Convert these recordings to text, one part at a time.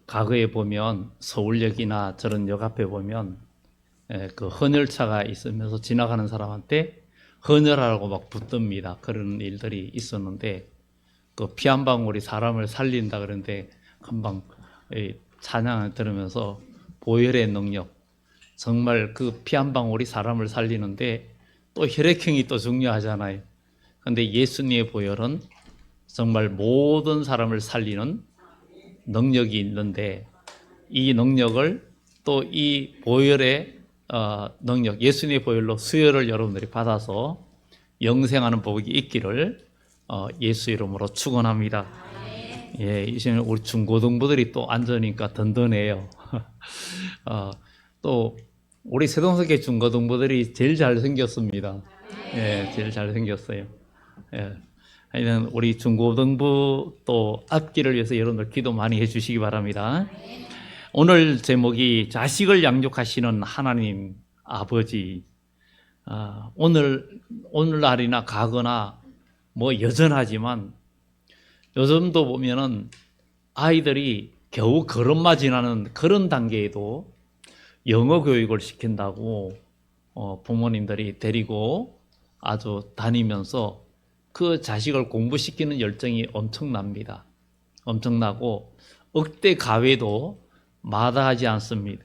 과거에 보면 서울역이나 저런 역 앞에 보면 그 헌혈차가 있으면서 지나가는 사람한테 헌혈하라고 막 붙듭니다. 그런 일들이 있었는데 그 피 한 방울이 사람을 살린다 그러는데 금방 찬양을 들으면서 보혈의 능력, 정말 그 피 한 방울이 사람을 살리는데 또 혈액형이 또 중요하잖아요. 그런데 예수님의 보혈은 정말 모든 사람을 살리는 능력이 있는데 이 능력을 또 이 보혈의 능력, 예수님의 보혈로 수혈을 여러분들이 받아서 영생하는 복이 있기를 예수 이름으로 축원합니다. 예, 이제 우리 중고등부들이 또 앉으니까 든든해요. 또 우리 세동석의 중고등부들이 제일 잘생겼습니다. 예, 제일 잘생겼어요. 예. 하여튼 우리 중고등부 또 앞길을 위해서 여러분들 기도 많이 해주시기 바랍니다. 오늘 제목이 자식을 양육하시는 하나님 아버지. 오늘날이나 가거나 뭐 여전하지만 요즘도 보면은 아이들이 겨우 걸음마 지나는 그런 단계에도 영어 교육을 시킨다고 부모님들이 데리고 아주 다니면서 그 자식을 공부시키는 열정이 엄청납니다. 엄청나고 억대 가외도 마다하지 않습니다.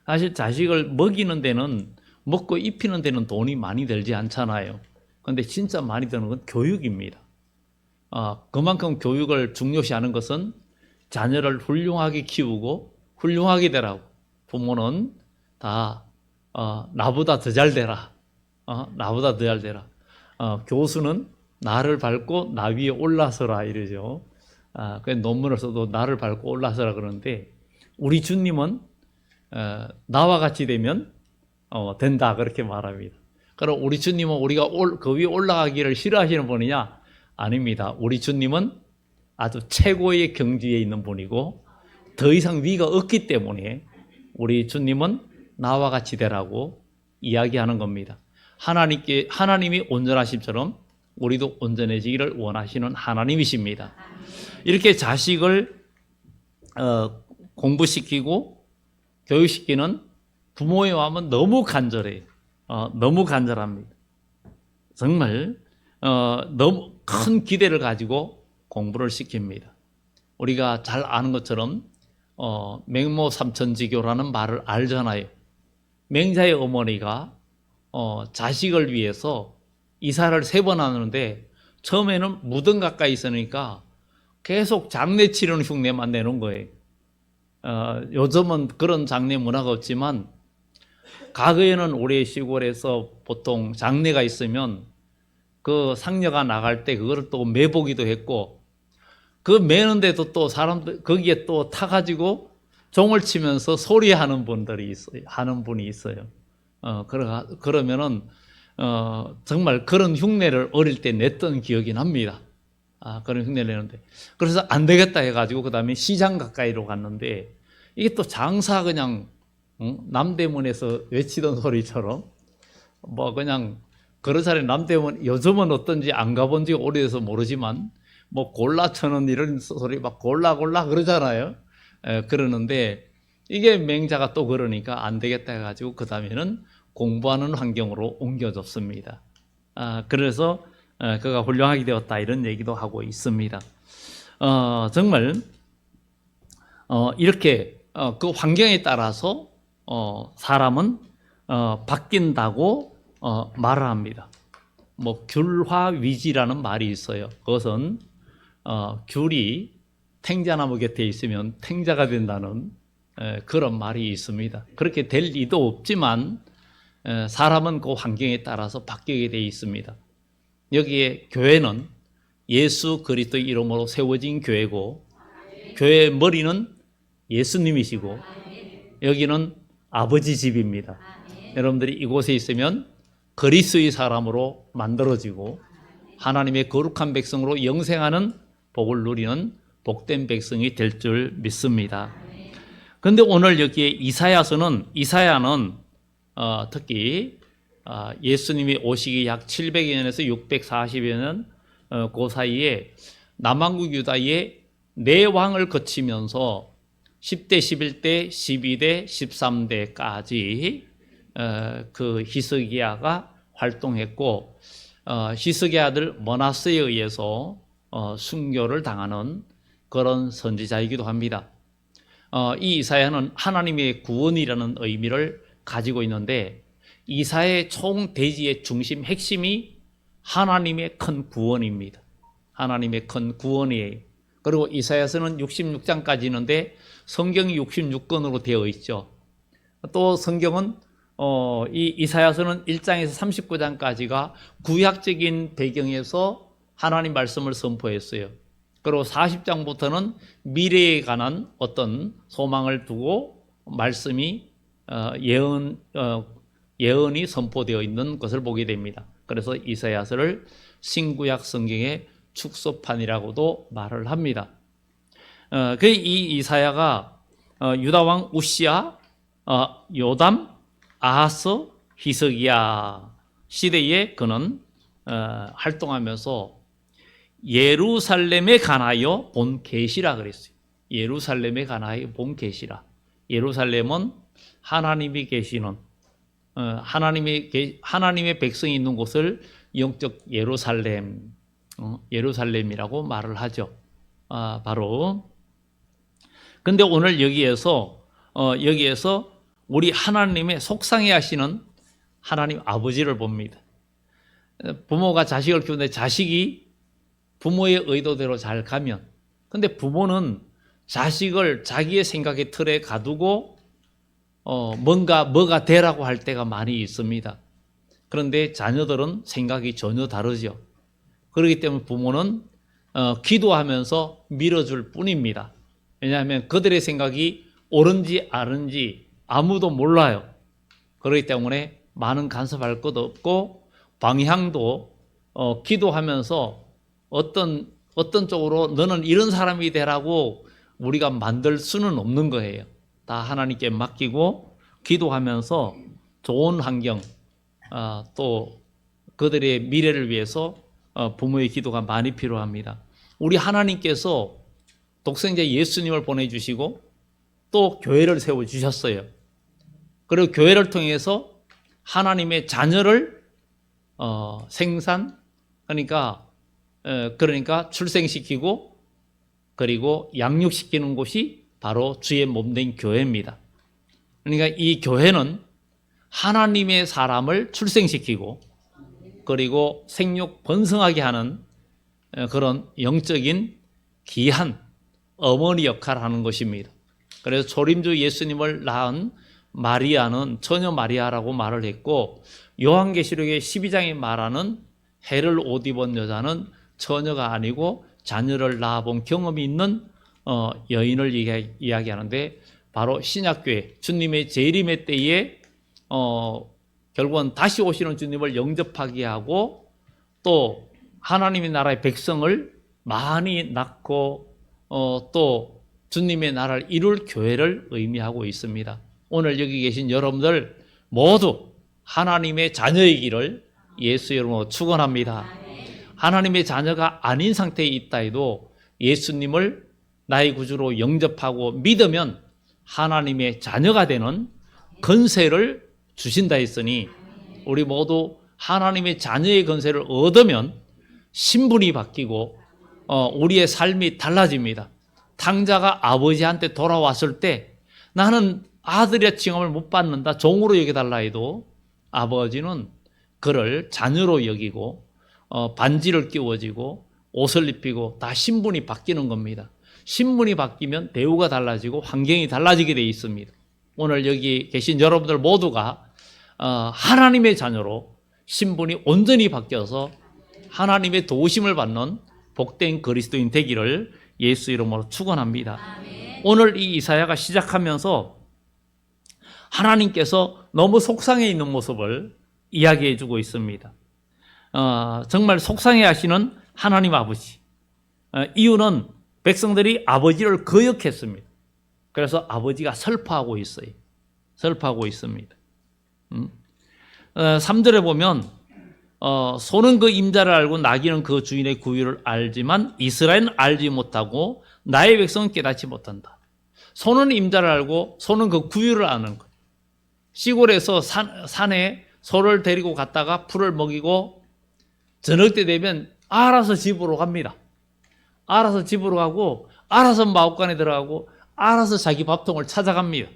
사실 자식을 먹이는 데는, 먹고 입히는 데는 돈이 많이 들지 않잖아요. 그런데 진짜 많이 드는 건 교육입니다. 그만큼 교육을 중요시하는 것은 자녀를 훌륭하게 키우고 훌륭하게 되라고. 부모는 다 나보다 더 잘 되라. 나보다 더 잘 되라. 교수는 나를 밟고 나 위에 올라서라 이러죠. 그 논문을 써도 나를 밟고 올라서라 그러는데 우리 주님은 나와 같이 되면 된다 그렇게 말합니다. 그럼 우리 주님은 우리가 그 위에 올라가기를 싫어하시는 분이냐? 아닙니다. 우리 주님은 아주 최고의 경지에 있는 분이고 더 이상 위가 없기 때문에 우리 주님은 나와 같이 되라고 이야기하는 겁니다. 하나님이 온전하심처럼 우리도 온전해지기를 원하시는 하나님이십니다. 이렇게 자식을 공부시키고 교육시키는 부모의 마음은 너무 간절해요. 너무 간절합니다. 정말 너무 큰 기대를 가지고 공부를 시킵니다. 우리가 잘 아는 것처럼 맹모 삼천지교라는 말을 알잖아요. 맹자의 어머니가 자식을 위해서 이사를 3번 하는데 처음에는 무덤 가까이 있으니까 계속 장례 치르는 흉내만 내는 거예요. 요즘은 그런 장례 문화가 없지만 과거에는 우리 시골에서 보통 장례가 있으면 그 상녀가 나갈 때 그거를 또 매보기도 했고 그 매는데도 또 사람들 거기에 또 타가지고 종을 치면서 소리하는 분들이 있어요. 하는 분이 있어요. 그러면은 정말 그런 흉내를 어릴 때 냈던 기억이 납니다. 그런 흉내를 내는데 그래서 안 되겠다 해가지고 그 다음에 시장 가까이로 갔는데 이게 또 장사 그냥 남대문에서 외치던 소리처럼 뭐 그냥 그런 남대문 요즘은 어떤지 안 가본 지 오래돼서 모르지만 뭐 골라 쳐는 이런 소리 막 골라 그러잖아요. 그러는데 이게 맹자가 또 그러니까 안 되겠다 해가지고 그 다음에는 공부하는 환경으로 옮겨졌습니다. 그래서 그가 훌륭하게 되었다 이런 얘기도 하고 있습니다. 정말 이렇게 그 환경에 따라서 사람은 바뀐다고 말을 합니다. 뭐 귤화위지라는 말이 있어요. 그것은 귤이 탱자나무 곁에 있으면 탱자가 된다는 그런 말이 있습니다. 그렇게 될 리도 없지만 사람은 그 환경에 따라서 바뀌게 되어 있습니다. 여기에 교회는 예수 그리스도의 이름으로 세워진 교회고 교회의 머리는 예수님이시고 여기는 아버지 집입니다. 여러분들이 이곳에 있으면 그리스도의 사람으로 만들어지고 하나님의 거룩한 백성으로 영생하는 복을 누리는 복된 백성이 될 줄 믿습니다. 그런데 오늘 여기에 이사야는 특히 예수님이 오시기 약 700여 년에서 640여 년 그 사이에 남한국 유다의 네 왕을 거치면서 10대, 11대, 12대, 13대까지 그 히스기야가 활동했고, 히스기야 아들 머나세에 의해서 순교를 당하는 그런 선지자이기도 합니다. 이 이사야는 하나님의 구원이라는 의미를 가지고 있는데, 이사야의 총 대지의 중심 핵심이 하나님의 큰 구원입니다. 하나님의 큰 구원이에요. 그리고 이사야서는 66장까지 있는데 성경이 66권으로 되어 있죠. 또 성경은 이 이사야서는 1장에서 39장까지가 구약적인 배경에서 하나님 말씀을 선포했어요. 그리고 40장부터는 미래에 관한 어떤 소망을 두고 말씀이 예언이 선포되어 있는 것을 보게 됩니다. 그래서 이사야서를 신구약 성경의 축소판이라고도 말을 합니다. 이 이사야가 유다 왕 우시야, 요담, 아하스, 히스기야 시대에 그는 활동하면서 예루살렘에 관하여 본 계시라 그랬어요. 예루살렘에 관하여 본 계시라. 예루살렘은 하나님이 계시는 하나님의 백성이 있는 곳을 영적 예루살렘이라고 말을 하죠. 바로. 근데 오늘 여기에서 우리 하나님의 속상해 하시는 하나님 아버지를 봅니다. 부모가 자식을 키우는데 자식이 부모의 의도대로 잘 가면, 근데 부모는 자식을 자기의 생각의 틀에 가두고 뭐가 되라고 할 때가 많이 있습니다. 그런데 자녀들은 생각이 전혀 다르죠. 그렇기 때문에 부모는 기도하면서 밀어줄 뿐입니다. 왜냐하면 그들의 생각이 옳은지 아른지 아무도 몰라요. 그렇기 때문에 많은 간섭할 것도 없고, 방향도 기도하면서 어떤 쪽으로 너는 이런 사람이 되라고 우리가 만들 수는 없는 거예요. 다 하나님께 맡기고 기도하면서 좋은 환경, 또 그들의 미래를 위해서 부모의 기도가 많이 필요합니다. 우리 하나님께서 독생자 예수님을 보내주시고 또 교회를 세워주셨어요. 그리고 교회를 통해서 하나님의 자녀를 그러니까 출생시키고 그리고 양육시키는 곳이 바로 주의 몸된 교회입니다. 그러니까 이 교회는 하나님의 사람을 출생시키고 그리고 생육 번성하게 하는 그런 영적인 귀한 어머니 역할을 하는 것입니다. 그래서 초림주 예수님을 낳은 마리아는 처녀 마리아라고 말을 했고, 요한계시록의 12장에 말하는 해를 옷 입은 여자는 처녀가 아니고 자녀를 낳아본 경험이 있는 여인을 이야기하는데, 바로 신약교회 주님의 재림의 때에 결국은 다시 오시는 주님을 영접하게 하고 또 하나님의 나라의 백성을 많이 낳고 또 주님의 나라를 이룰 교회를 의미하고 있습니다. 오늘 여기 계신 여러분들 모두 하나님의 자녀이기를 예수 이름으로 축원합니다. 하나님의 자녀가 아닌 상태에 있다 해도 예수님을 나의 구주로 영접하고 믿으면 하나님의 자녀가 되는 건세를 주신다 했으니, 우리 모두 하나님의 자녀의 건세를 얻으면 신분이 바뀌고 우리의 삶이 달라집니다. 탕자가 아버지한테 돌아왔을 때 나는 아들의 칭함을 못 받는다, 종으로 여겨달라 해도 아버지는 그를 자녀로 여기고 반지를 끼워지고 옷을 입히고 다 신분이 바뀌는 겁니다. 신분이 바뀌면 대우가 달라지고 환경이 달라지게 되어 있습니다. 오늘 여기 계신 여러분들 모두가 하나님의 자녀로 신분이 온전히 바뀌어서 하나님의 도우심을 받는 복된 그리스도인 되기를 예수 이름으로 축원합니다. 오늘 이 이사야가 시작하면서 하나님께서 너무 속상해 있는 모습을 이야기해 주고 있습니다. 정말 속상해 하시는 하나님 아버지. 이유는 백성들이 아버지를 거역했습니다. 그래서 아버지가 슬퍼하고 있어요. 슬퍼하고 있습니다. 3절에 보면 소는 그 임자를 알고 나귀는 그 주인의 구유를 알지만 이스라엘은 알지 못하고 나의 백성은 깨닫지 못한다. 소는 임자를 알고 소는 그 구유를 아는 거예요. 시골에서 산에 소를 데리고 갔다가 풀을 먹이고 저녁 때 되면 알아서 집으로 갑니다. 알아서 집으로 가고 알아서 마구간에 들어가고 알아서 자기 밥통을 찾아갑니다.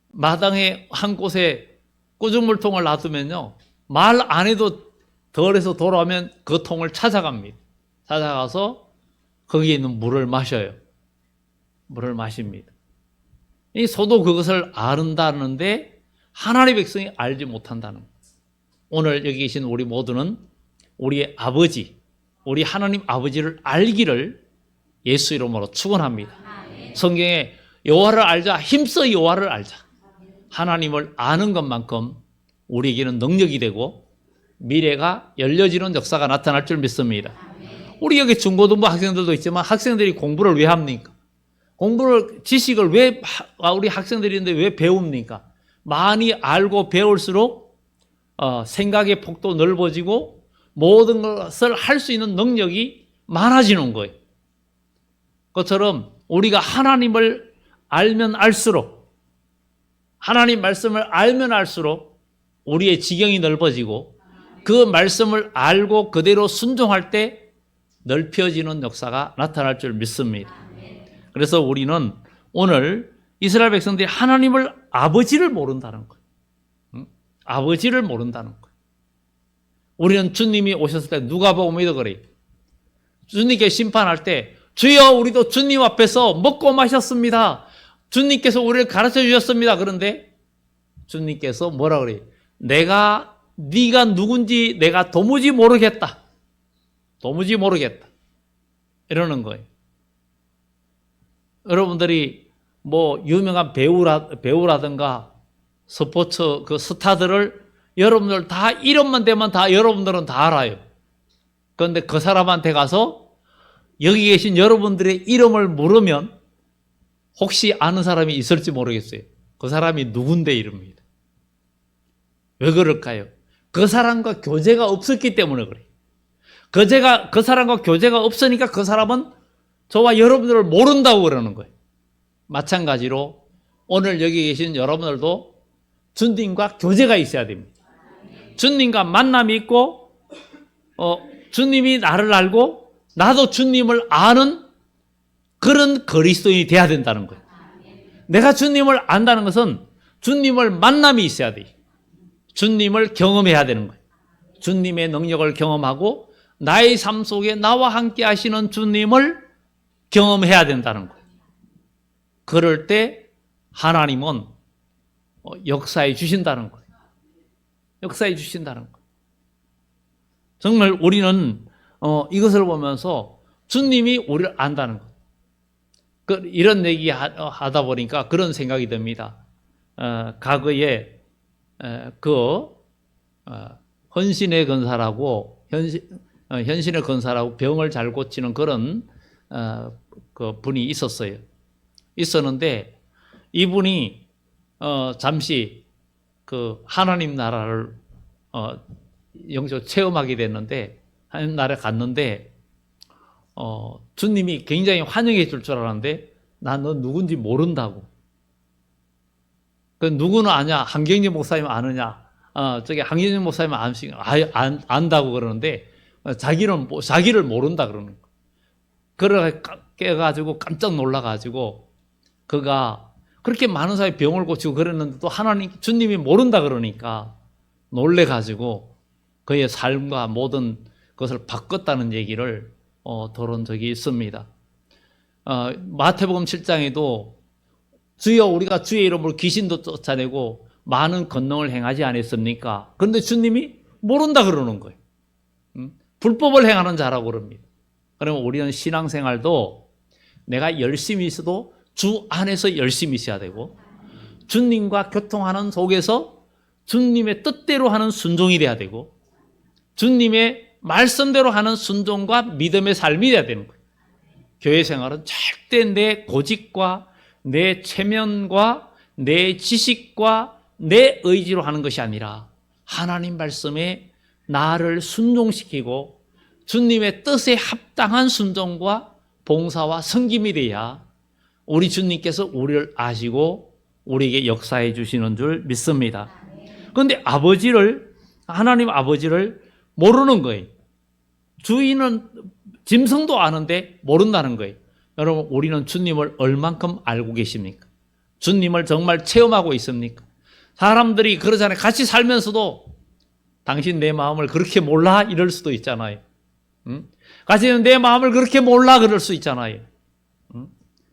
마당에 한 곳에 꾸중물통을 놔두면요, 말 안 해도 덜해서 돌아오면 그 통을 찾아갑니다. 찾아가서 거기에 있는 물을 마셔요. 물을 마십니다. 이 소도 그것을 안다는데 하나님의 백성이 알지 못한다는 거예요. 오늘 여기 계신 우리 모두는 우리의 아버지, 우리 하나님 아버지를 알기를 예수 이름으로 축원합니다. 성경에 여호와를 알자, 힘써 여호와를 알자. 하나님을 아는 것만큼 우리에게는 능력이 되고 미래가 열려지는 역사가 나타날 줄 믿습니다. 우리 여기 중고등부 학생들도 있지만 학생들이 공부를 왜 합니까? 지식을 왜 우리 학생들인데 왜 배웁니까? 많이 알고 배울수록 생각의 폭도 넓어지고 모든 것을 할 수 있는 능력이 많아지는 거예요. 그것처럼 우리가 하나님을 알면 알수록, 하나님 말씀을 알면 알수록 우리의 지경이 넓어지고 그 말씀을 알고 그대로 순종할 때 넓혀지는 역사가 나타날 줄 믿습니다. 그래서 우리는 오늘 이스라엘 백성들이 하나님을 아버지를 모른다는 거예요. 아버지를 모른다는 거예요. 우리는 주님이 오셨을 때 누가 보고 믿어 그래요. 주님께 심판할 때 주여 우리도 주님 앞에서 먹고 마셨습니다. 주님께서 우리를 가르쳐 주셨습니다. 그런데 주님께서 뭐라 그래요? 네가 누군지 내가 도무지 모르겠다. 도무지 모르겠다. 이러는 거예요. 여러분들이 뭐 유명한 배우라든가 스포츠 그 스타들을 여러분들 다 이름만 대면 다 여러분들은 다 알아요. 그런데 그 사람한테 가서 여기 계신 여러분들의 이름을 물으면 혹시 아는 사람이 있을지 모르겠어요. 그 사람이 누군데 이릅니다. 왜 그럴까요? 그 사람과 교제가 없었기 때문에 그래요. 그 사람과 교제가 없으니까 그 사람은 저와 여러분들을 모른다고 그러는 거예요. 마찬가지로 오늘 여기 계신 여러분들도 주님과 교제가 있어야 됩니다. 주님과 만남이 있고 주님이 나를 알고 나도 주님을 아는 그런 그리스도인이 돼야 된다는 거예요. 내가 주님을 안다는 것은 주님을 만남이 있어야 돼요. 주님을 경험해야 되는 거예요. 주님의 능력을 경험하고 나의 삶 속에 나와 함께 하시는 주님을 경험해야 된다는 거예요. 그럴 때 하나님은 역사해 주신다는 거예요. 역사해 주신다는 거예요. 정말 우리는 이것을 보면서 주님이 우리를 안다는 거예요. 이런 얘기 하다 보니까 그런 생각이 듭니다. 과거에 헌신의 근사라고 현신의 근사라고 병을 잘 고치는 그런 그 분이 있었는데 이분이 잠시 그 하나님 나라를 영적 체험하게 됐는데 하나님 나라에 갔는데 주님이 굉장히 환영해 줄 줄 알았는데 나 너 누군지 모른다고. 그 누구는 아냐? 한경재 목사님 아느냐? 저기 한경재 목사님 안다고 그러는데 자기를 모른다 그러는 거. 그래 깨가지고 깜짝 놀라가지고 그가 그렇게 많은 사람이 병을 고치고 그랬는데 또 주님이 모른다 그러니까 놀래가지고 그의 삶과 모든 것을 바꿨다는 얘기를 들은 적이 있습니다. 마태복음 7장에도 주여 우리가 주의 이름으로 귀신도 쫓아내고 많은 권능을 행하지 않았습니까? 그런데 주님이 모른다 그러는 거예요. 불법을 행하는 자라고 그럽니다. 그러면 우리는 신앙생활도 내가 열심히 있어도 주 안에서 열심히 있어야 되고 주님과 교통하는 속에서 주님의 뜻대로 하는 순종이 돼야 되고 주님의 말씀대로 하는 순종과 믿음의 삶이 돼야 되는 거예요. 교회 생활은 절대 내 고집과 내 체면과 내 지식과 내 의지로 하는 것이 아니라 하나님 말씀에 나를 순종시키고 주님의 뜻에 합당한 순종과 봉사와 섬김이 돼야 우리 주님께서 우리를 아시고 우리에게 역사해 주시는 줄 믿습니다. 그런데 하나님 아버지를 모르는 거예요. 주인은 짐승도 아는데 모른다는 거예요. 여러분, 우리는 주님을 얼만큼 알고 계십니까? 주님을 정말 체험하고 있습니까? 사람들이 그러잖아요. 같이 살면서도 당신 내 마음을 그렇게 몰라? 이럴 수도 있잖아요. 같이 내 마음을 그렇게 몰라? 그럴 수 있잖아요.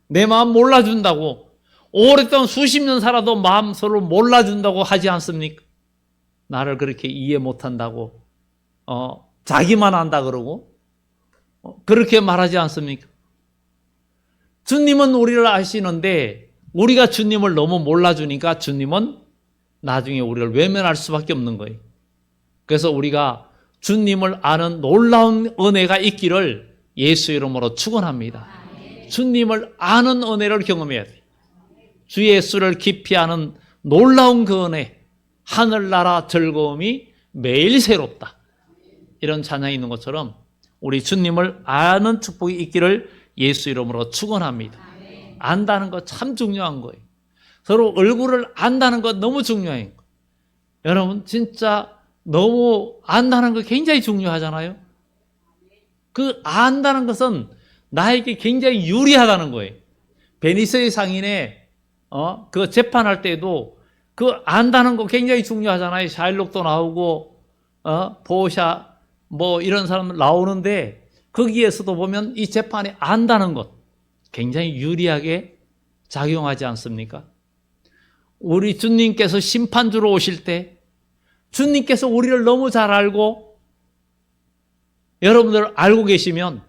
내 마음 몰라준다고 오랫동안 수십 년 살아도 마음 서로 몰라준다고 하지 않습니까? 나를 그렇게 이해 못한다고 자기만 안다 그러고 그렇게 말하지 않습니까? 주님은 우리를 아시는데 우리가 주님을 너무 몰라주니까 주님은 나중에 우리를 외면할 수밖에 없는 거예요. 그래서 우리가 주님을 아는 놀라운 은혜가 있기를 예수 이름으로 축원합니다. 주님을 아는 은혜를 경험해야 돼요. 주 예수를 깊이 아는 놀라운 그 은혜, 하늘나라 즐거움이 매일 새롭다. 이런 찬양이 있는 것처럼 우리 주님을 아는 축복이 있기를 예수 이름으로 축원합니다. 안다는 거 참 중요한 거예요. 서로 얼굴을 안다는 거 너무 중요해요. 여러분, 진짜 너무 안다는 거 굉장히 중요하잖아요. 그 안다는 것은 나에게 굉장히 유리하다는 거예요. 베니스의 상인의 그 재판할 때도 그 안다는 거 굉장히 중요하잖아요. 샤일록도 나오고 보샤 뭐 이런 사람들 나오는데 거기에서도 보면 이 재판에 안다는 것 굉장히 유리하게 작용하지 않습니까? 우리 주님께서 심판주로 오실 때 주님께서 우리를 너무 잘 알고 여러분들 알고 계시면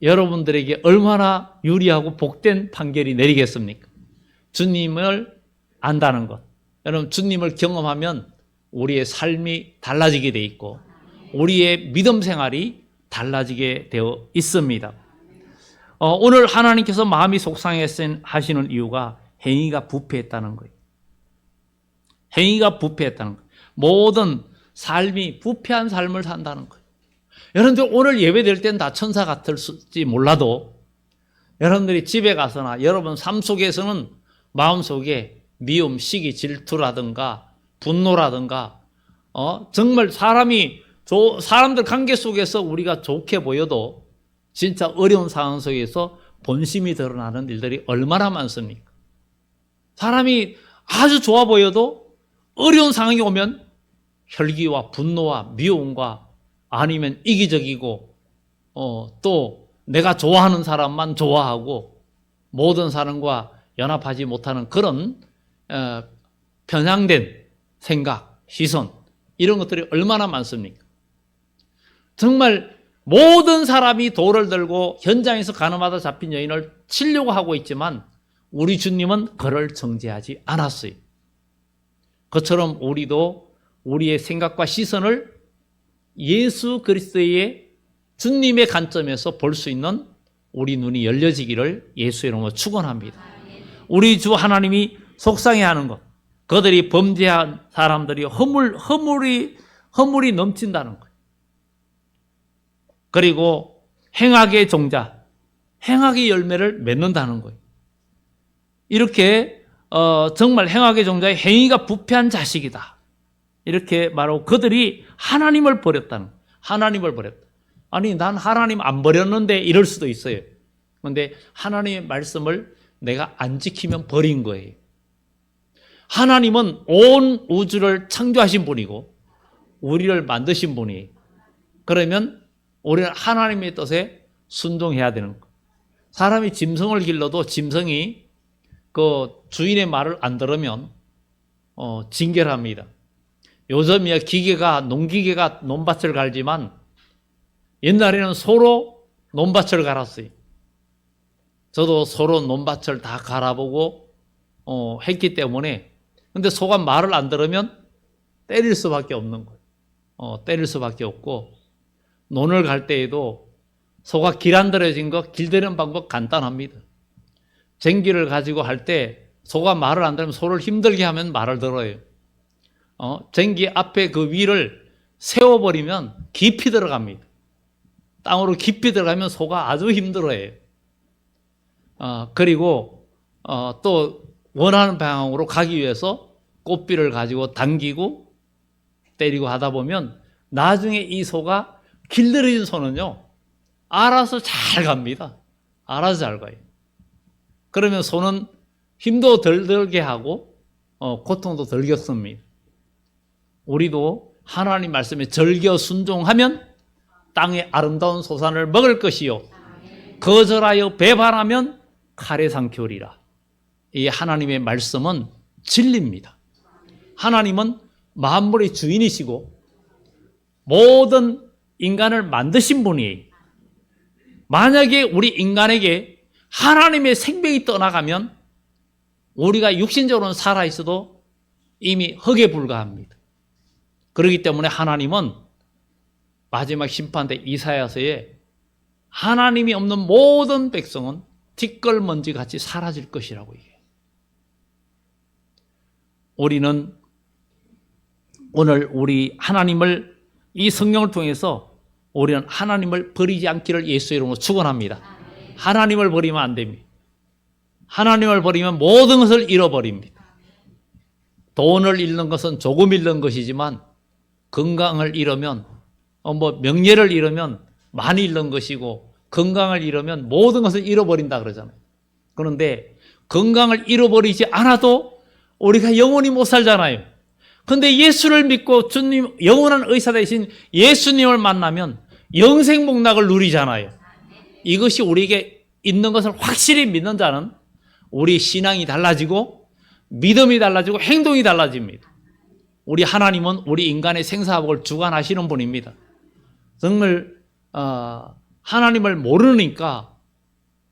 여러분들에게 얼마나 유리하고 복된 판결이 내리겠습니까? 주님을 안다는 것. 여러분, 주님을 경험하면 우리의 삶이 달라지게 돼 있고 우리의 믿음 생활이 달라지게 되어 있습니다. 오늘 하나님께서 마음이 속상하시는 이유가 행위가 부패했다는 거예요. 행위가 부패했다는 거예요. 모든 삶이 부패한 삶을 산다는 거예요. 여러분들 오늘 예배 드릴 때는 다 천사 같을지 몰라도 여러분들이 집에 가서나 여러분 삶 속에서는 마음속에 미움, 시기, 질투라든가 분노라든가 정말 사람들 관계 속에서 우리가 좋게 보여도 진짜 어려운 상황 속에서 본심이 드러나는 일들이 얼마나 많습니까? 사람이 아주 좋아 보여도 어려운 상황이 오면 혈기와 분노와 미움과 아니면 이기적이고 또 내가 좋아하는 사람만 좋아하고 모든 사람과 연합하지 못하는 그런 편향된 생각, 시선 이런 것들이 얼마나 많습니까? 정말 모든 사람이 돌을 들고 현장에서 가늠하다 잡힌 여인을 치려고 하고 있지만 우리 주님은 그를 정죄하지 않았어요. 그처럼 우리도 우리의 생각과 시선을 예수 그리스도의 주님의 관점에서 볼 수 있는 우리 눈이 열려지기를 예수의 이름으로 축원합니다. 우리 주 하나님이 속상해하는 것, 그들이 범죄한 사람들이 허물이 넘친다는 것. 그리고 행악의 종자, 행악의 열매를 맺는다는 거예요. 이렇게 정말 행악의 종자의 행위가 부패한 자식이다. 이렇게 말하고 그들이 하나님을 버렸다는 거예요. 하나님을 버렸다. 아니 난 하나님 안 버렸는데 이럴 수도 있어요. 그런데 하나님의 말씀을 내가 안 지키면 버린 거예요. 하나님은 온 우주를 창조하신 분이고 우리를 만드신 분이에요. 그러면 우리는 하나님의 뜻에 순종해야 되는 거예요. 사람이 짐승을 길러도 짐승이 그 주인의 말을 안 들으면 징계합니다. 요즘이야 농기계가 논밭을 갈지만 옛날에는 소로 논밭을 갈았어요. 저도 소로 논밭을 다 갈아보고 했기 때문에 근데 소가 말을 안 들으면 때릴 수밖에 없는 거예요. 때릴 수밖에 없고 논을 갈 때에도 소가 길 안 들어진 거 길들이는 방법 간단합니다. 쟁기를 가지고 할 때 소가 말을 안 들으면 소를 힘들게 하면 말을 들어요. 쟁기 앞에 그 위를 세워버리면 깊이 들어갑니다. 땅으로 깊이 들어가면 소가 아주 힘들어해요. 그리고 또 원하는 방향으로 가기 위해서 꽃비를 가지고 당기고 때리고 하다 보면 나중에 이 소가 길들여진 소는요, 알아서 잘 갑니다. 알아서 잘 가요. 그러면 소는 힘도 덜 들게 하고 고통도 덜 겪습니다. 우리도 하나님 말씀에 절겨 순종하면 땅의 아름다운 소산을 먹을 것이요 거절하여 배반하면 칼에 삼키리라. 이 하나님의 말씀은 진리입니다. 하나님은 만물의 주인이시고 모든 인간을 만드신 분이에요. 만약에 우리 인간에게 하나님의 생명이 떠나가면 우리가 육신적으로는 살아있어도 이미 흙에 불과합니다. 그렇기 때문에 하나님은 마지막 심판 때 이사야서에 하나님이 없는 모든 백성은 티끌먼지 같이 사라질 것이라고 얘기해요. 우리는 오늘 우리 하나님을 이 성경을 통해서 우리는 하나님을 버리지 않기를 예수 이름으로 축원합니다. 하나님을 버리면 안 됩니다. 하나님을 버리면 모든 것을 잃어버립니다. 돈을 잃는 것은 조금 잃는 것이지만 건강을 잃으면 명예를 잃으면 많이 잃는 것이고 건강을 잃으면 모든 것을 잃어버린다 그러잖아요. 그런데 건강을 잃어버리지 않아도 우리가 영원히 못 살잖아요. 그런데 예수를 믿고 주님 영원한 의사 되신 예수님을 만나면 영생 복락을 누리잖아요. 이것이 우리에게 있는 것을 확실히 믿는 자는 우리 신앙이 달라지고 믿음이 달라지고 행동이 달라집니다. 우리 하나님은 우리 인간의 생사복을 주관하시는 분입니다. 정말 하나님을 모르니까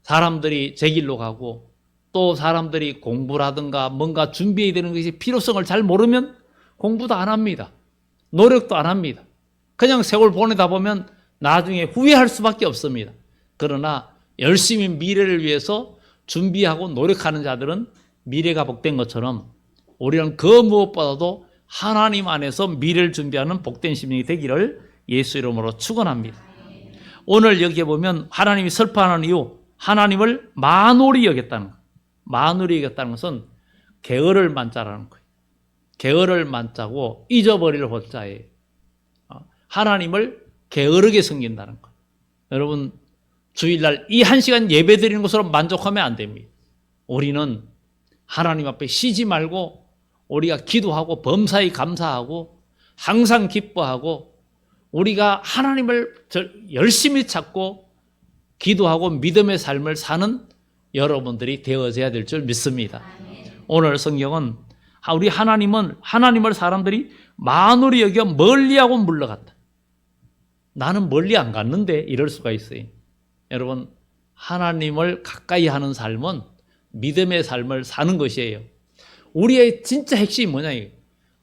사람들이 제 길로 가고 또 사람들이 공부라든가 뭔가 준비해야 되는 것이 필요성을 잘 모르면 공부도 안 합니다. 노력도 안 합니다. 그냥 세월 보내다 보면 나중에 후회할 수밖에 없습니다. 그러나 열심히 미래를 위해서 준비하고 노력하는 자들은 미래가 복된 것처럼 우리는 그 무엇보다도 하나님 안에서 미래를 준비하는 복된 심령이 되기를 예수 이름으로 축원합니다. 오늘 여기에 보면 하나님이 설파하는 이유, 하나님을 만홀히 여겼다는 거예요. 만홀히 여겼다는 것은 게으를 만자라는 거예요. 게으를 만자고 잊어버릴 호자예요. 하나님을 게으르게 섬긴다는 거예요. 여러분 주일날 이 1시간 예배 드리는 것으로 만족하면 안 됩니다. 우리는 하나님 앞에 쉬지 말고 우리가 기도하고 범사에 감사하고 항상 기뻐하고 우리가 하나님을 열심히 찾고 기도하고 믿음의 삶을 사는 여러분들이 되어져야 될 줄 믿습니다. 오늘 성경은 우리 하나님을 사람들이 만홀히 여겨 멀리하고 물러갔다. 나는 멀리 안 갔는데 이럴 수가 있어요. 여러분 하나님을 가까이 하는 삶은 믿음의 삶을 사는 것이에요. 우리의 진짜 핵심이 뭐냐?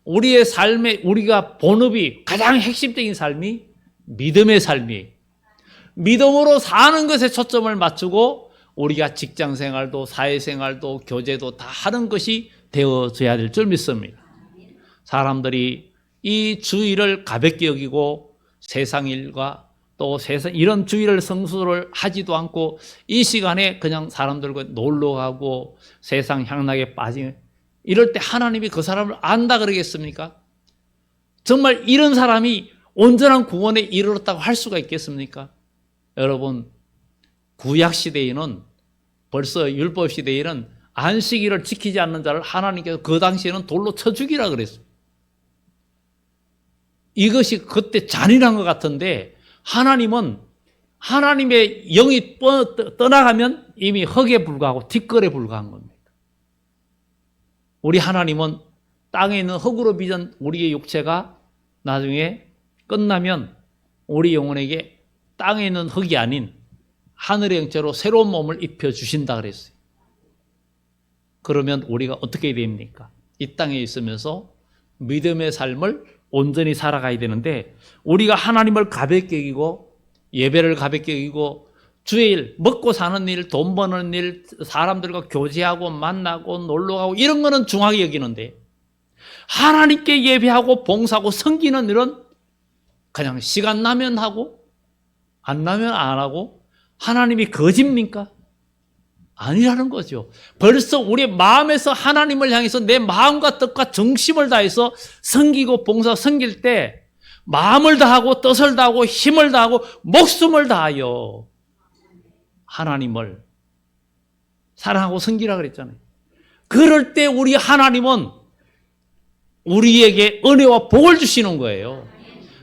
우리의 삶에 우리가 본업이 가장 핵심적인 삶이 믿음의 삶이에요. 믿음으로 사는 것에 초점을 맞추고 우리가 직장생활도 사회생활도 교제도 다 하는 것이 되어져야 될 줄 믿습니다. 사람들이 이 주일을 가볍게 여기고 세상 일과 또 세상 이런 주일을 성수를 하지도 않고 이 시간에 그냥 사람들과 놀러 가고 세상 향락에 빠지는 이럴 때 하나님이 그 사람을 안다 그러겠습니까? 정말 이런 사람이 온전한 구원에 이르렀다고 할 수가 있겠습니까? 여러분 구약 시대에는 벌써 율법 시대에는 안식일을 지키지 않는 자를 하나님께서 그 당시에는 돌로 쳐 죽이라 그랬어요. 이것이 그때 잔인한 것 같은데 하나님은 하나님의 영이 떠나가면 이미 흙에 불과하고 티끌에 불과한 겁니다. 우리 하나님은 땅에 있는 흙으로 빚은 우리의 육체가 나중에 끝나면 우리 영혼에게 땅에 있는 흙이 아닌 하늘의 형체로 새로운 몸을 입혀주신다 그랬어요. 그러면 우리가 어떻게 됩니까? 이 땅에 있으면서 믿음의 삶을 온전히 살아가야 되는데 우리가 하나님을 가볍게 여기고 예배를 가볍게 여기고 주일 먹고 사는 일, 돈 버는 일, 사람들과 교제하고 만나고 놀러가고 이런 거는 중하게 여기는데 하나님께 예배하고 봉사하고 섬기는 일은 그냥 시간 나면 하고 안 나면 안 하고 하나님이 거짓입니까? 아니라는 거죠. 벌써 우리 마음에서 하나님을 향해서 내 마음과 뜻과 정심을 다해서 섬기고 봉사 섬길 때 마음을 다하고 뜻을 다하고 힘을 다하고 목숨을 다하여 하나님을 사랑하고 섬기라 그랬잖아요. 그럴 때 우리 하나님은 우리에게 은혜와 복을 주시는 거예요.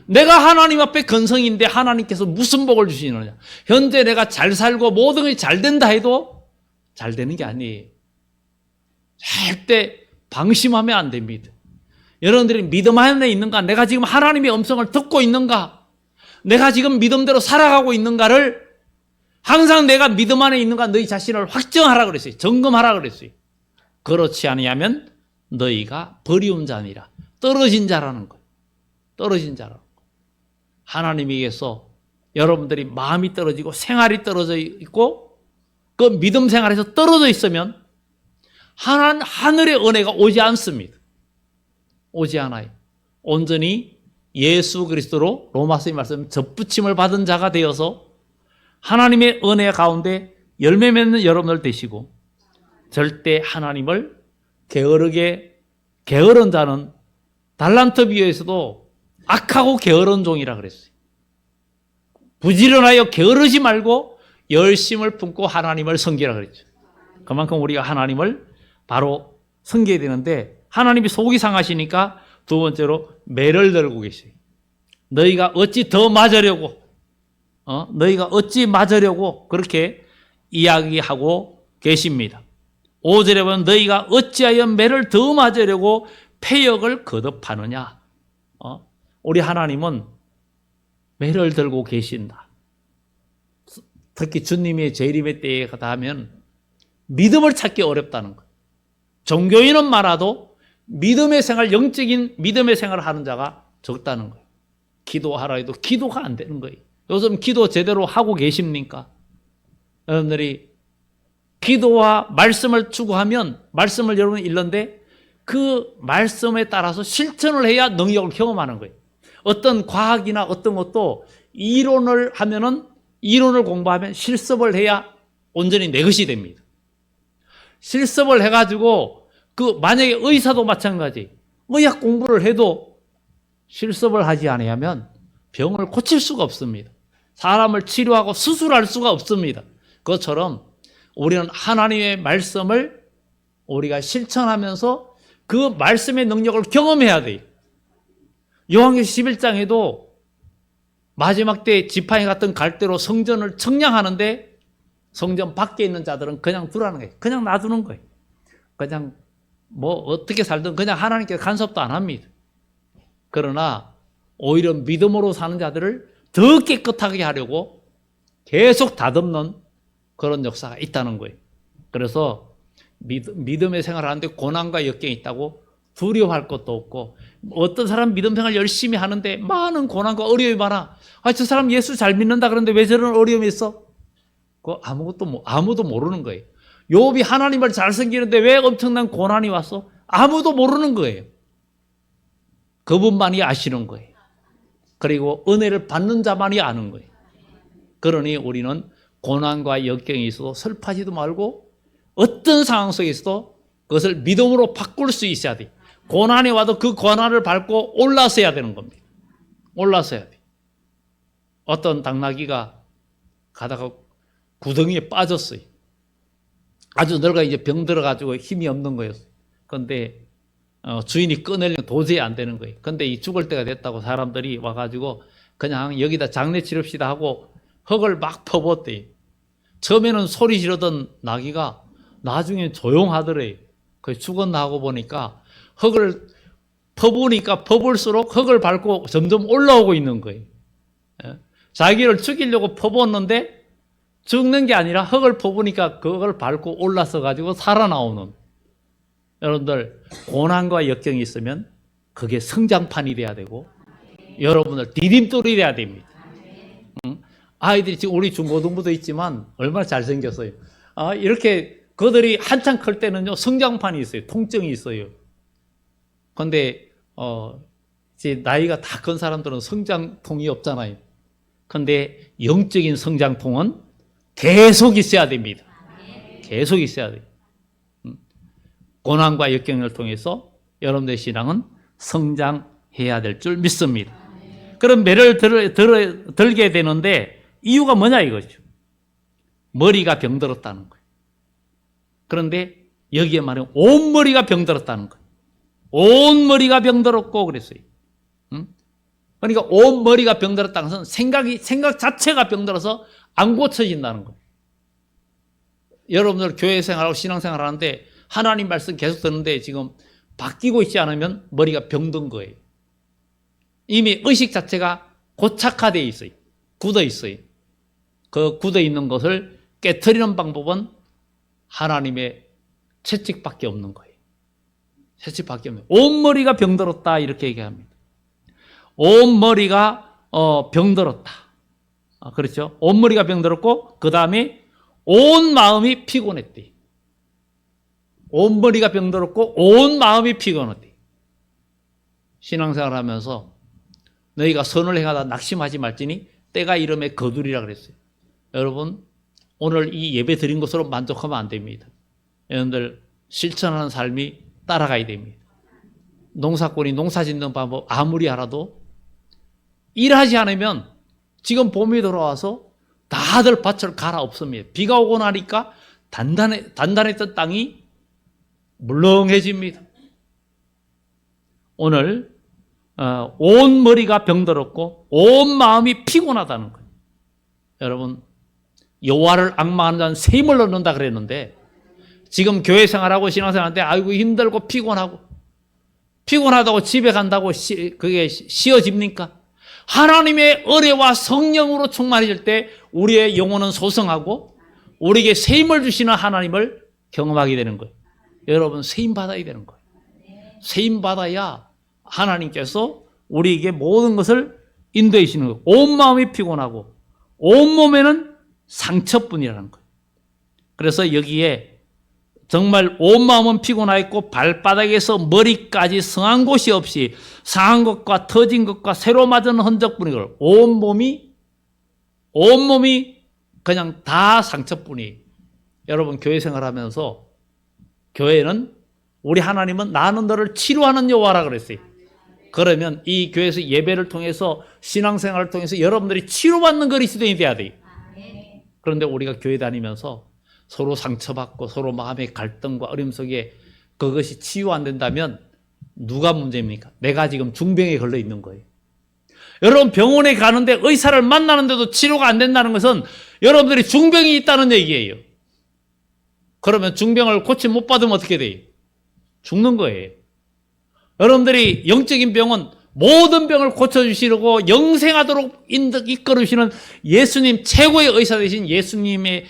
내가 하나님 앞에 건성인데 하나님께서 무슨 복을 주시느냐? 현재 내가 잘 살고 모든 것이 잘 된다 해도 잘 되는 게 아니에요. 절대 방심하면 안 됩니다. 여러분들이 믿음 안에 있는가? 내가 지금 하나님의 음성을 듣고 있는가? 내가 지금 믿음대로 살아가고 있는가를 항상 내가 믿음 안에 있는가 너희 자신을 확정하라 그랬어요. 점검하라 그랬어요. 그렇지 아니하면 너희가 버리운 자니라. 떨어진 자라는 거예요. 떨어진 자라는 거예요. 하나님에게서 여러분들이 마음이 떨어지고 생활이 떨어져 있고 그 믿음 생활에서 떨어져 있으면 하늘의 은혜가 오지 않습니다. 오지 않아요. 온전히 예수 그리스도로 로마서의 말씀 접붙임을 받은 자가 되어서 하나님의 은혜 가운데 열매 맺는 여러분들 되시고 절대 하나님을 게으른 자는 달란트 비유에서도 악하고 게으른 종이라 그랬어요. 부지런하여 게으르지 말고 열심을 품고 하나님을 섬기라 그랬죠. 그만큼 우리가 하나님을 바로 섬겨야 되는데 하나님이 속이 상하시니까 두 번째로 매를 들고 계세요. 너희가 어찌 더 맞으려고 너희가 어찌 맞으려고 그렇게 이야기하고 계십니다. 5절에 보면 너희가 어찌하여 매를 더 맞으려고 패역을 거듭하느냐. 우리 하나님은 매를 들고 계신다. 특히 주님의 재림의 때에 가다 하면 믿음을 찾기 어렵다는 거예요. 종교인은 많아도 믿음의 생활, 영적인 믿음의 생활을 하는 자가 적다는 거예요. 기도하라 해도 기도가 안 되는 거예요. 요즘 기도 제대로 하고 계십니까? 여러분들이 기도와 말씀을 추구하면 말씀을 여러분이 읽는데 그 말씀에 따라서 실천을 해야 능력을 경험하는 거예요. 어떤 과학이나 어떤 것도 이론을 하면은 이론을 공부하면 실습을 해야 온전히 내 것이 됩니다. 실습을 해가지고 만약에 의사도 마찬가지 의학 공부를 해도 실습을 하지 않으면 병을 고칠 수가 없습니다. 사람을 치료하고 수술할 수가 없습니다. 그것처럼 우리는 하나님의 말씀을 우리가 실천하면서 그 말씀의 능력을 경험해야 돼요. 요한계시록 11장에도 마지막 때 지팡이 같은 갈대로 성전을 청량하는데 성전 밖에 있는 자들은 그냥 두라는 거예요. 그냥 놔두는 거예요. 그냥 어떻게 살든 그냥 하나님께 간섭도 안 합니다. 그러나 오히려 믿음으로 사는 자들을 더 깨끗하게 하려고 계속 다듬는 그런 역사가 있다는 거예요. 그래서 믿음의 생활을 하는데 고난과 역경이 있다고 두려워할 것도 없고 어떤 사람 믿음 생활 열심히 하는데 많은 고난과 어려움이 많아. 저 사람 예수 잘 믿는다 그런데 왜 저런 어려움이 있어? 그거 아무도 모르는 거예요. 욥이 하나님을 잘 섬기는데 왜 엄청난 고난이 왔어? 아무도 모르는 거예요. 그분만이 아시는 거예요. 그리고 은혜를 받는 자만이 아는 거예요. 그러니 우리는 고난과 역경이 있어도 슬퍼하지도 말고 어떤 상황 속에서도 그것을 믿음으로 바꿀 수 있어야 돼. 고난이 와도 그 고난을 밟고 올라서야 되는 겁니다. 올라서야 돼. 어떤 당나귀가 가다가 구덩이에 빠졌어요. 아주 늙어 이제 병 들어가지고 힘이 없는 거였어요. 그런데 주인이 꺼내려면 도저히 안 되는 거예요. 근데 이 죽을 때가 됐다고 사람들이 와가지고 그냥 여기다 장례 치릅시다 하고 흙을 막 퍼붓대요. 처음에는 소리 지르던 나귀가 나중에 조용하더래요. 그 죽었나 하고 보니까 흙을 퍼부으니까 퍼부을수록 흙을 밟고 점점 올라오고 있는 거예요. 자기를 죽이려고 퍼부었는데 죽는 게 아니라 흙을 퍼부으니까 그걸 밟고 올라서 가지고 살아나오는. 여러분들 고난과 역경이 있으면 그게 성장판이 돼야 되고 여러분들 디딤돌이 돼야 됩니다. 아이들이 지금 우리 중고등부도 있지만 얼마나 잘생겼어요. 이렇게 그들이 한창 클 때는요 성장판이 있어요. 통증이 있어요. 그런데 이제 나이가 다 큰 사람들은 성장통이 없잖아요. 근데 영적인 성장통은 계속 있어야 됩니다. 계속 있어야 돼요. 고난과 역경을 통해서 여러분들의 신앙은 성장해야 될 줄 믿습니다. 그럼 매를 들게 되는데 이유가 뭐냐 이거죠. 머리가 병들었다는 거예요. 그런데 여기에 말하면 온 머리가 병들었다는 거예요. 온 머리가 병들었고 그랬어요. 그러니까 온 머리가 병들었다는 것은 생각 자체가 병들어서 안 고쳐진다는 거예요. 여러분들 교회 생활하고 신앙생활 하는데 하나님 말씀 계속 듣는데 지금 바뀌고 있지 않으면 머리가 병든 거예요. 이미 의식 자체가 고착화되어 있어요. 굳어 있어요. 그 굳어 있는 것을 깨트리는 방법은 하나님의 채찍밖에 없는 거예요. 채찍밖에 없는 거예요. 온 머리가 병들었다 이렇게 얘기합니다. 온 머리가 병들었다. 그렇죠? 온 머리가 병들었고 그 다음에 온 마음이 피곤했대. 온 머리가 병들었고 온 마음이 피곤했대. 신앙생활 하면서 너희가 선을 행하다 낙심하지 말지니 때가 이름에 거두리라 그랬어요. 여러분 오늘 이 예배 드린 것으로 만족하면 안 됩니다. 여러분들 실천하는 삶이 따라가야 됩니다. 농사꾼이 농사 짓는 방법 아무리 알아도 일하지 않으면 지금 봄이 돌아와서 다들 밭을 갈아엎습니다. 비가 오고 나니까 단단했던 땅이 물렁해집니다. 오늘 온 머리가 병들었고 온 마음이 피곤하다는 거예요. 여러분 여호와를 앙망하는 자는 샘을 얻는다 그랬는데 지금 교회 생활하고 신앙생활하는데 아이고 힘들고 피곤하다고 집에 간다고 그게 쉬어집니까? 하나님의 은혜와 성령으로 충만해질 때 우리의 영혼은 소성하고 우리에게 샘을 주시는 하나님을 경험하게 되는 거예요. 여러분 세임 받아야 되는 거예요. 세임 받아야 하나님께서 우리에게 모든 것을 인도해 주시는 거예요. 온 마음이 피곤하고 온 몸에는 상처뿐이라는 거예요. 그래서 여기에 정말 온 마음은 피곤하였고 발바닥에서 머리까지 성한 곳이 없이 상한 것과 터진 것과 새로 맞은 흔적뿐이고 온 몸이 그냥 다 상처뿐이에요. 여러분 교회 생활하면서 교회는 우리 하나님은 나는 너를 치료하는 여호와라 그랬어요. 그러면 이 교회에서 예배를 통해서 신앙생활을 통해서 여러분들이 치료받는 그리스도인이 돼야 돼요. 그런데 우리가 교회 다니면서 서로 상처받고 서로 마음의 갈등과 어려움 속에 그것이 치유 안 된다면 누가 문제입니까? 내가 지금 중병에 걸려 있는 거예요. 여러분 병원에 가는데 의사를 만나는데도 치료가 안 된다는 것은 여러분들이 중병이 있다는 얘기예요. 그러면 중병을 고침 못 받으면 어떻게 돼요? 죽는 거예요. 여러분들이 영적인 병은 모든 병을 고쳐주시려고 영생하도록 이끌으시는 예수님 최고의 의사 되신 예수님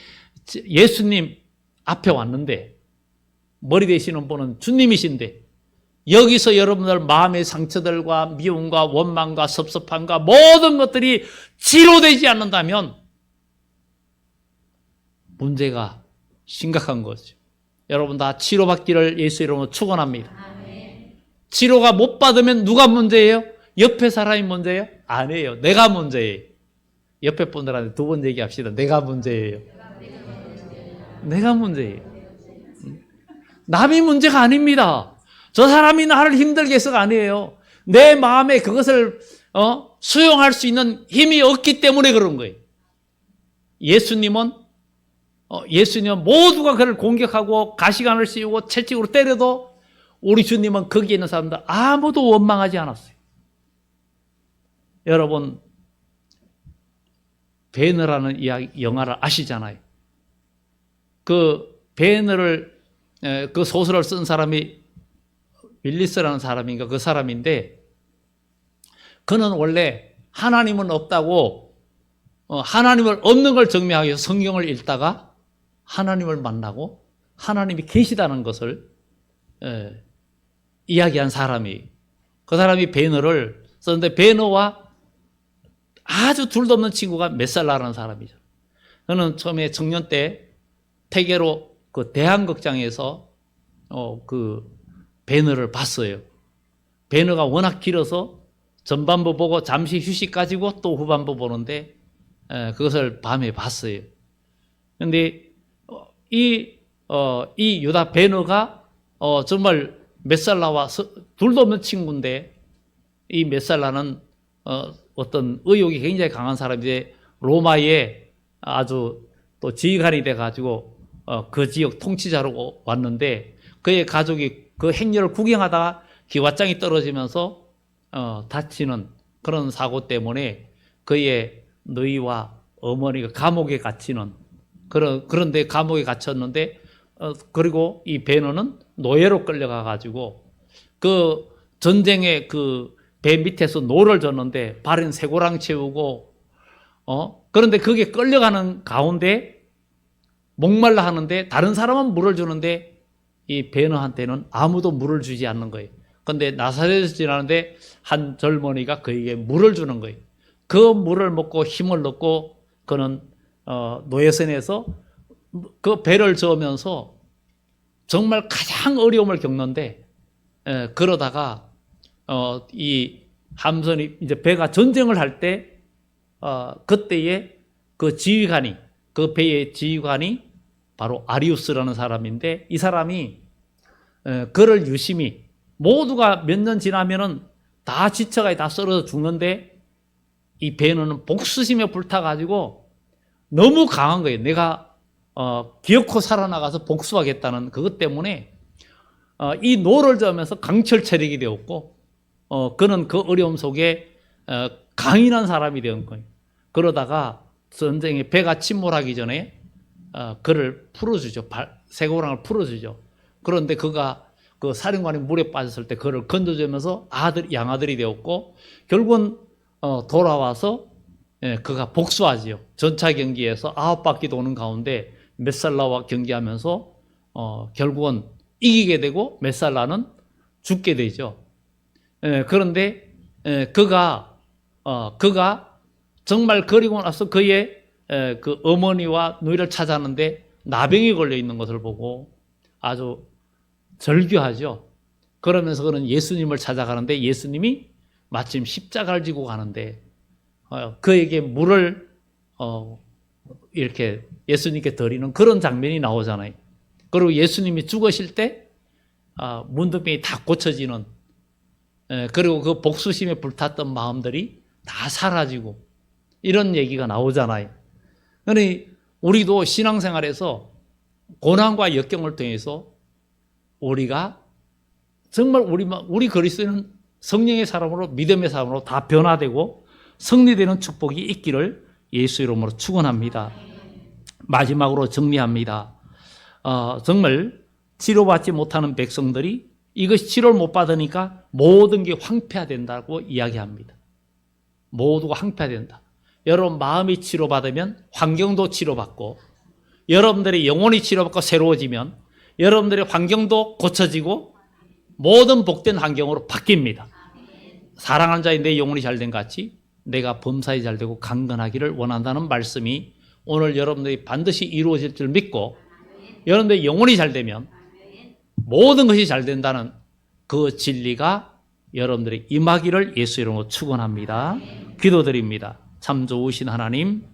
앞에 왔는데 머리 되시는 분은 주님이신데 여기서 여러분들 마음의 상처들과 미움과 원망과 섭섭함과 모든 것들이 치료되지 않는다면 문제가 심각한 거죠. 여러분 다 치료받기를 예수 이름으로 축원합니다. 치료가 못 받으면 누가 문제예요? 옆에 사람이 문제예요? 아니에요. 내가 문제예요. 옆에 분들한테 두 번 얘기합시다. 내가 문제예요. 내가 문제예요. 남이 문제가 아닙니다. 저 사람이 나를 힘들게 해서가 아니에요. 내 마음에 그것을 수용할 수 있는 힘이 없기 때문에 그런 거예요. 예수님은 모두가 그를 공격하고 가시관을 씌우고 채찍으로 때려도 우리 주님은 거기에 있는 사람들 아무도 원망하지 않았어요. 여러분 베너라는 영화를 아시잖아요. 그 베너를 그 소설을 쓴 사람이 윌리스라는 사람인가 그 사람인데 그는 원래 하나님은 없다고 하나님을 없는 걸 증명하기 위해서 성경을 읽다가 하나님을 만나고 하나님이 계시다는 것을 이야기한 사람이 그 사람이 베너를 썼는데 베너와 아주 둘도 없는 친구가 몇 살 나라는 사람이죠. 저는 처음에 청년 때 태계로 그 대한극장에서 그 베너를 봤어요. 베너가 워낙 길어서 전반부 보고 잠시 휴식 가지고 또 후반부 보는데 그것을 밤에 봤어요. 근데 이 유다 베너가 정말 메살라와 둘도 없는 친구인데 이 메살라는 어떤 의욕이 굉장히 강한 사람인데 로마에 아주 또 지휘관이 돼가지고 그 지역 통치자로 왔는데 그의 가족이 그 행렬을 구경하다가 기왓장이 떨어지면서 다치는 그런 사고 때문에 그의 너희와 어머니가 감옥에 갇히는 그런데 감옥에 갇혔는데 그리고 이 베너는 노예로 끌려가 가지고 그 전쟁에 그 배 밑에서 노를 줬는데 발은 쇠고랑 채우고 그런데 그게 끌려가는 가운데 목말라 하는데 다른 사람은 물을 주는데 이 베너한테는 아무도 물을 주지 않는 거예요. 그런데 나사렛에서 지나는데 한 젊은이가 그에게 물을 주는 거예요. 그 물을 먹고 힘을 얻고 그는 노예선에서 그 배를 저으면서 정말 가장 어려움을 겪는데 그러다가 이 함선이 이제 배가 전쟁을 할 때 그때에 그 지휘관이 그 배의 지휘관이 바로 아리우스라는 사람인데 이 사람이 그를 유심히 모두가 몇 년 지나면은 다 지쳐가 다 썰어서 죽는데 이 베너는 복수심에 불타가지고 너무 강한 거예요. 내가 기어코 살아나가서 복수하겠다는 그것 때문에 이 노를 저으면서 강철 체력이 되었고 그는 그 어려움 속에 강인한 사람이 된 거예요. 그러다가 전쟁에 배가 침몰하기 전에 그를 풀어주죠. 쇠고랑을 풀어주죠. 그런데 그가 그 사령관이 물에 빠졌을 때 그를 건져주면서 양아들이 되었고 결국은 돌아와서 그가 복수하지요. 전차 경기에서 9바퀴 도는 가운데 메살라와 경기하면서 결국은 이기게 되고 메살라는 죽게 되죠. 그런데 그가 정말 그리고 나서 그의 그 어머니와 누이를 찾았는데 나병이 걸려 있는 것을 보고 아주 절규하죠. 그러면서 그는 예수님을 찾아가는데 예수님이 마침 십자가를 지고 가는데 그에게 물을 이렇게 예수님께 드리는 그런 장면이 나오잖아요. 그리고 예수님이 죽으실 때 문둥병이 다 고쳐지는 그리고 그 복수심에 불탔던 마음들이 다 사라지고 이런 얘기가 나오잖아요. 그러니 우리도 신앙생활에서 고난과 역경을 통해서 우리가 정말 우리 그리스도인은 성령의 사람으로 믿음의 사람으로 다 변화되고 승리되는 축복이 있기를 예수 이름으로 축원합니다. 마지막으로 정리합니다. 정말 치료받지 못하는 백성들이 이것이 치료를 못 받으니까 모든 게 황폐화된다고 이야기합니다. 모두가 황폐화된다. 여러분 마음이 치료받으면 환경도 치료받고 여러분들의 영혼이 치료받고 새로워지면 여러분들의 환경도 고쳐지고 모든 복된 환경으로 바뀝니다. 사랑하는 자의 내 영혼이 잘된 같이 내가 범사에 잘되고 강건하기를 원한다는 말씀이 오늘 여러분들이 반드시 이루어질 줄 믿고 여러분들의 영혼이 잘되면 모든 것이 잘된다는 그 진리가 여러분들이 임하기를 예수 이름으로 축원합니다. 기도드립니다. 참 좋으신 하나님